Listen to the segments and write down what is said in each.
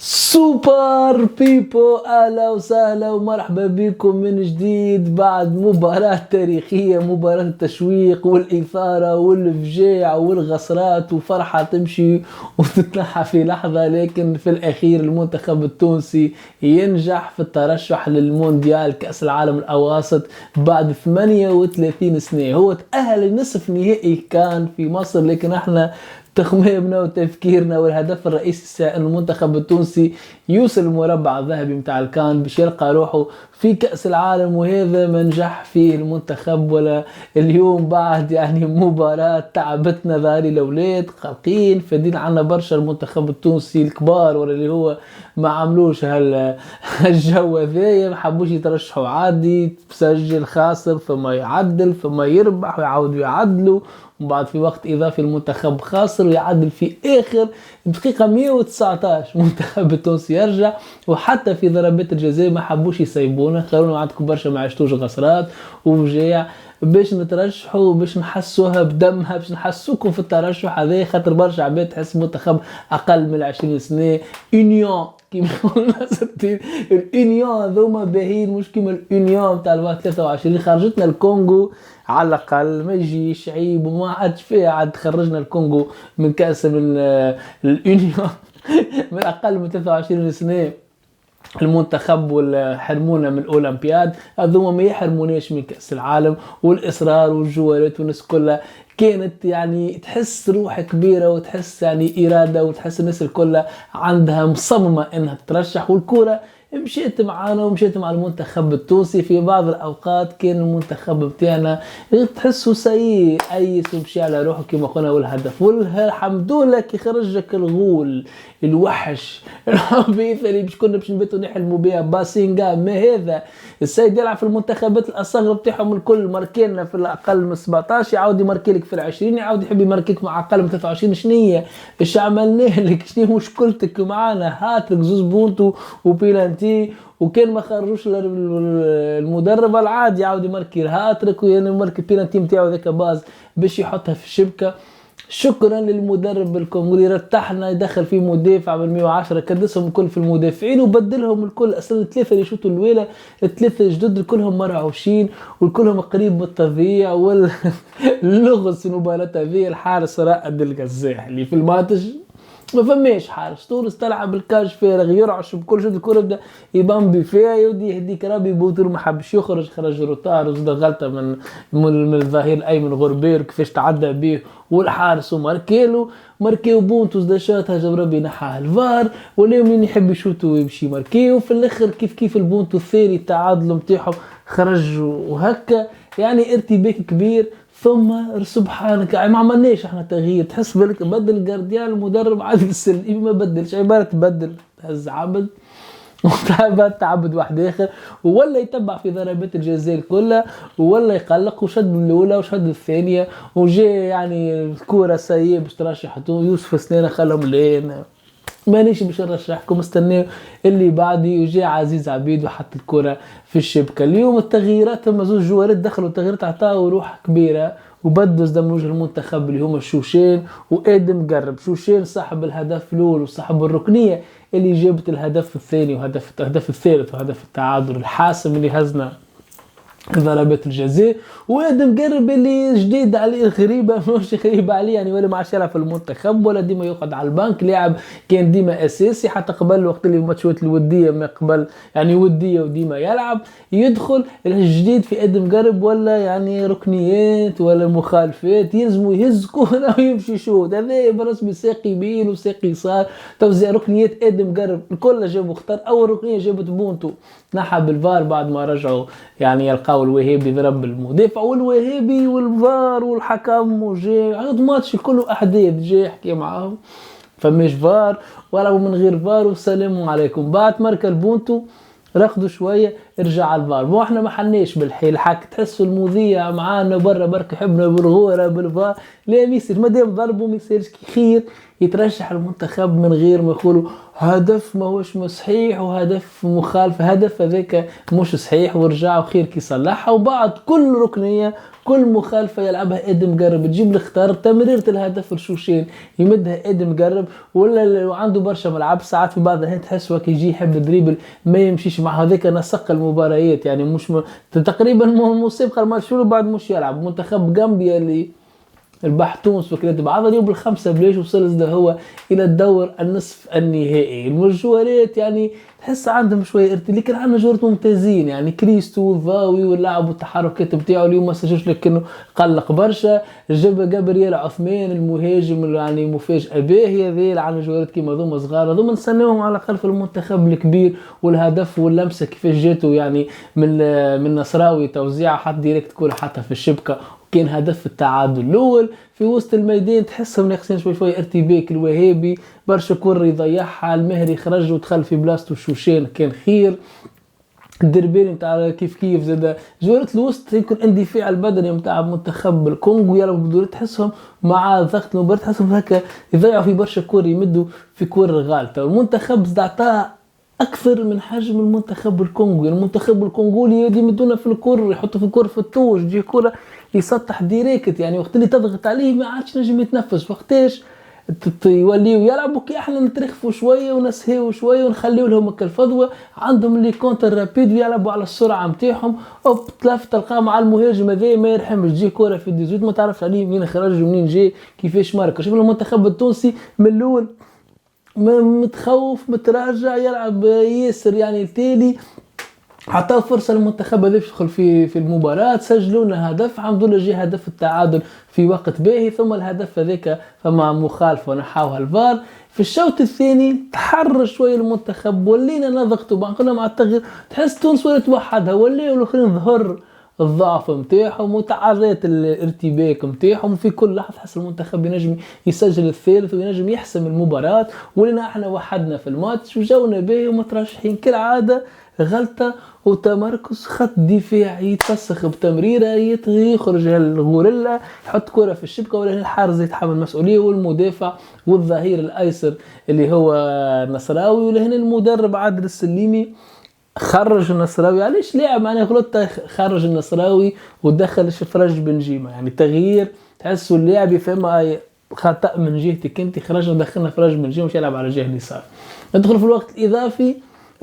سوبر بيبو، اهلا وسهلا ومرحبا بكم من جديد بعد مباراة تاريخية، مباراة التشويق والإثارة والفجاع والغصرات وفرحة تمشي وتتنحى في لحظة، لكن في الأخير المنتخب التونسي ينجح في الترشح للمونديال كأس العالم الأواسط بعد 38 سنة. هو تأهل لنصف نهائي كان في مصر، لكن احنا تخميمنا وتفكيرنا والهدف الرئيسي أن المنتخب التونسي يوصل المربع الذهبي متاع الكان باش يلقى روحه في كأس العالم، وهذا ما نجح فيه المنتخب. ولا اليوم بعد مباراة تعبتنا ذاري الأولاد خلقين فدين عنا برشا المنتخب التونسي الكبار، ولا اللي هو ما عملوش هالجو ذايا، ما حبوش يترشحوا عادي، تسجل خاسر ثم يعدل ثم يربح ويعاودوا يعدلوا، وبعد في وقت إضافي المنتخب خاسر ويعدل في آخر دقيقة 119 منتخب التونسي يرجع. وحتى في ضربات الجزاء ما حبوش يسيبونا، خلونا عندكم برشا ما عشتوش غصرات وفجاع باش نترشحوا، باش نحسوها بدمها، باش نحسوكم في الترشح هذا، خاطر برشا عباد تحس منتخب أقل من 20 سنة يونيون كيما قلنا اليونيون هذوما باهين، مش كيما اليونيون تاع 23 خرجتنا الكونغو على الأقل، ما يجيش عيب وما عادش فيها، عاد خرجنا الكونغو من كأس اليونيون من أقل من 23 سنة المنتخب، والحرمونا من الأولمبياد هذوما ما يحرموناش من كأس العالم. والإصرار والجوالات والناس كلها كانت تحس روح كبيرة، وتحس إرادة، وتحس الناس الكلها عندها مصممة إنها تترشح، والكرة مشيت معانا ومشيت مع المنتخب التونسي. في بعض الأوقات كان المنتخب بتاعنا تحسه سيء أي مشي على روحه كما قلنا، والهدف والحمد لله كي خرجك الغول الوحش العبيث اللي كنا باش نبتوا نحلموا بها باسينغا. ما هذا السيد يلعب في المنتخبات الأصغر بتاعهم الكل، ماركينا في الأقل من 17 يعاود يماركيلك في 20، يعاود يحب يماركيك مع أقل من 23. شنية إيش عملنا لك؟ شنو مشكلتك معانا؟ هاترك زوز بونتو وبيلانتي، وكان ما خرجوش المدرب العادي يعاود يماركي هاترك ويماركي بيلانتي متاعو ذاك باز باش يحطها في الشبكة. شكرا للمدرب الكونغولي، رتحنا يدخل فيه مدافع من 110 كدسهم الكل في المدافعين وبدلهم الكل. اصلا الثلاثه اللي يشوطوا الويله الثلاثه الجدد كلهم مرعوشين والكلهم قريب من التضييع واللغز في المباراه هذه. الحارس رائد القزاح اللي في الماتش ما فماش حارس، تونس تلعب الكاش فارغ يرعش بكل شد، الكره بدا يبان بفيها يودي يهديك ربي بوتر ما حبش يخرج، خرج روتار وزاد غلطه من الظهير الايمن غربير كيفاش تعدى به والحارس ماركيو بونتو زاد شاتها جاب ربي نحاها الفار، ولا من يحب يشوتوا ويمشي ماركيو في الاخر كيف البونتو الثاني التعادل نتاعهم خرج وهكا، ارتباك كبير. ثم سبحانك ما عملناش احنا تغيير، تحس بالك بدل جارديان المدرب عادل السلمي ما بدلش، عبارة تبدل هز عبد تعبد واحد اخر، ولا يتبع في ضربات الجزاء كلها، ولا يقلق وشد الاولى وشد الثانيه، وجاء الكوره سيئه باش ترشح يوسف سنينه خلهم لين مانيش باش نرشحكم، استناو اللي بعدي. وجاء عزيز عبيد وحط الكرة في الشبكة. اليوم التغييرات هم زوج جوارات دخلوا التغييرات عطاوا روح كبيرة وبدوا زدم وجه المنتخب اللي هما شوشين وآدم قرب. شوشين صاحب الهدف الأول وصاحب الركنية اللي جابت الهدف الثاني وهدف الثالث وهدف التعادل الحاسم اللي هزنا ضربات الجزاء. وادم قرب اللي جديد عليه غريبه، مش غريبه عليه ولا ما عادش يلعب في المنتخب ولا ديما يقعد على البنك، لاعب كان ديما اساسي حتى قبل وقت اللي ماتشات الوديه ما قبل وديه وديما يلعب يدخل. الجديد في ادم قرب ولا ركنيات ولا مخالفات يلزموا يهز كوره ويمشي شوط، هذا برسمي ساقي يمين وساقي يسار. توزيع ركنيات ادم قرب الكل جابوا اختار اول ركنيه جابت بونتو نحى بالفار بعد ما رجعوا يلقاو الوهابي ضرب المدافع والوهابي والفار والحكم وجاء ماتش كله احداث جاي يحكي معاهم فماش فار ولا من غير فار والسلام عليكم. بعد مركز البونتو رقدوا شويه ارجع الفار، مو احنا ما حلناش بالحيل حك تحسوا المذيع معانا برا برك حبنا بالغوره بالفار، لا ميسير مادام ضربوا ميسيرش خير يترشح المنتخب من غير ما يقولوا هدف ما هوش صحيح وهدف مخالف، هدف هذاك مش صحيح ورجعوا خير كي صلحها. وبعد كل ركنية كل مخالفة يلعبها ادم قرب تجيب الاختار تمريرة الهدف الشوشين يمدها ادم قرب، ولا عنده برشا ملعب ساعات في بعض الأحيان تحس وقت يجي يحب دريبل ما يمشيش مع هذاك نسق المباريات يعني مش تقريبا مسابقة الماتشور بعد مش يلعب. منتخب غامبيا اللي البحتونس وكلات بعض اليوم بالخمسة بليش وصل هو إلى الدور النصف النهائي. المجوارات يعني تحس عندهم شوية لكن عندنا جوارات ممتازين يعني كريستو ضاوي واللاعب والتحركات بتاعه اليوم ما سجلش لكنه قلق برشا. جاب جابرييل عثمان المهاجم يعني مفاجأة باهية ذي عندنا جوارات كيما ذوما صغار ذوما نستناهم على الأقل في المنتخب الكبير. والهدف واللمسة كيفاش جاتو يعني من نصراوي توزيع حط ديريكت كورة حتى في الشبكة كان هدف التعادل الأول في وسط الميدان. تحسهم ناقصين شوي ارتباك الوهابي برشا كرة يضيعها المهري خرج ودخل في بلاصتو الشوشين كان خير. الدربيري نتاع كيف زاد جوارات الوسط يكون اندفاع البدني نتاع منتخب الكونغو يلعبوا بدور تحسهم مع ضغط المباراة تحسهم هكا يضيعوا في برشا كرة يمدوا في كرة غالطة. والمنتخب زدعتها اكثر من حجم المنتخب الكونغولي. المنتخب الكونغولي يمدونا في الكرة يحطوا في الكرة في الطوش تجي كرة يسطح ديريكت يعني وقت اللي تضغط عليه ما عادش نجم يتنفس. وقتاش يوليو يلعبوا كي احنا نترخفوا شويه ونسهيوا شويه ونخليو لهم الفضوه عندهم اللي كونتر رابيد ويلعبوا على السرعه نتاعهم اوب تلف تلقاه مع المهاجم هذا ما يرحمش تجي كره في الديزويت ما تعرفش عليه منين خرج ومنين جاي كيفاش مارك. شوف المنتخب التونسي من الاول متخوف متراجع يلعب ياسر يعني التالي حتى فرصة المنتخب هذا يدخل في المباراة سجلوا لنا هدف الحمد لله جه هدف التعادل في وقت باهي ثم الهدف هذاك فما مخالفة ونحاوها الفار. في الشوط الثاني تحرر شوية المنتخب ولينا نضغطوا بعقلنا مع التغيير تحس تونس ولا توحدها ولا والاخرين ظهر الضعف متاعهم وتعريت الارتباك متاعهم. في كل لحظة تحس المنتخب ينجم يسجل الثالث وينجم يحسم المباراة ولنا احنا وحدنا في الماتش وجونا باهي ومترشحين كالعادة غلطة وتمركز خط دفاعي يتفسخ بتمريره يخرج الغوريلا يحط كرة في الشبكة ولا الحارس يتحمل المسؤولية والمدافع والظهير الأيسر اللي هو نصراوي. ولهنا المدرب عادل السليمي خرج النصراوي علاش لاعب معناه غلط خرج النصراوي ودخل فرج بنجيمة يعني تغيير تحسوا اللاعب يفهم خطأ من جهتك انت خرجنا دخلنا فرج بنجيمة مش يلعب على جهة اليسار. ندخل في الوقت الإضافي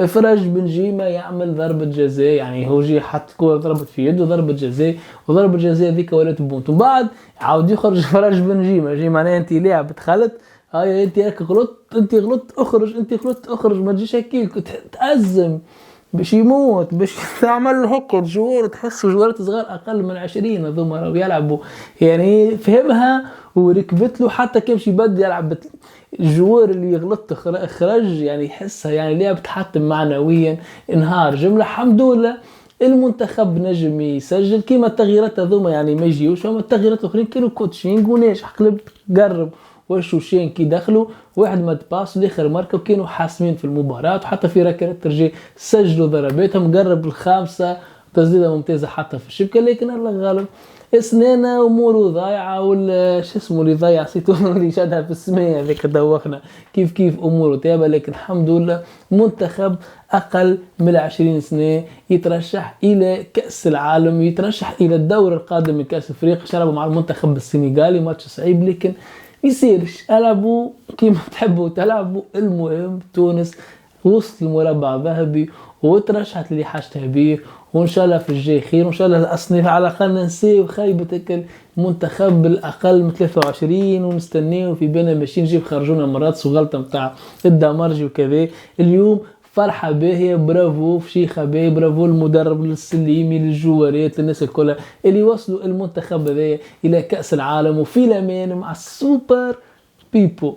فرج بنجيمة يعمل ضربة جزاء يعني هو جي حط كورة ضربت في يده ضربة جزاء وضربة جزاء ذيك ولات بونت وبعد عاود يخرج فرج بنجيمة جي معناه انت لاعب دخلت هاي انت هيك غلطت انت غلطت اخرج انت غلطت اخرج ما تجيش هيك تأزم باش يموت باش تعمل هيك جوار تحسوا جوارات صغار اقل من 20 هذوما راهو يلعبوا يعني فهمها وركبت له حتى كيفاش يبدل يلعب الجوار اللي يغلط خرج يعني يحسها يعني لعب تحطم معنويا انهار جمله. الحمد لله المنتخب نجم يسجل كيما التغييرات هذوما يعني ما يجيوش اما التغييرات الاخرين كانوا كوتشينغ وناجح قلب قرب والشوشين كي دخلوا واحد ما تباس الاخر ماركه وكانوا حاسمين في المباراه وحتى في ركلات الترجيح سجلوا ضرباتهم قرب الخامسه تسديده ممتازه حتى في الشبكه لكن الله غالب اسنانه اموره ضايعه ولا شو اسمه اللي ضايع سيتو اللي شادها في السماء هذيك دوخنا كيف اموره تابه. لكن الحمد لله منتخب اقل من 20 سنه يترشح الى كاس العالم يترشح الى الدور القادم من كاس افريقيا. شربوا مع المنتخب السنغالي ماتش صعيب لكن يصيرش العبوا كيما تحبوا تلعبوا. المهم تونس وصل المربع الذهبي وترشحت اللي حاجتها بيه وان شاء الله في الجاي خير وان شاء الله الاصناف على الاقل ننسيه خيبة المنتخب بالاقل من 23 ونستنيه في بالنا ماشيين نجيب خرجونا مرات سغلطه نتاع الدمرجي وكذا. اليوم فرحة باهية برافو فشيخة باهية برافو المدرب للسليمي للجوارات للناس الكل اللي وصلوا المنتخب هذا الى كأس العالم وفي الامان مع السوبر بيبو.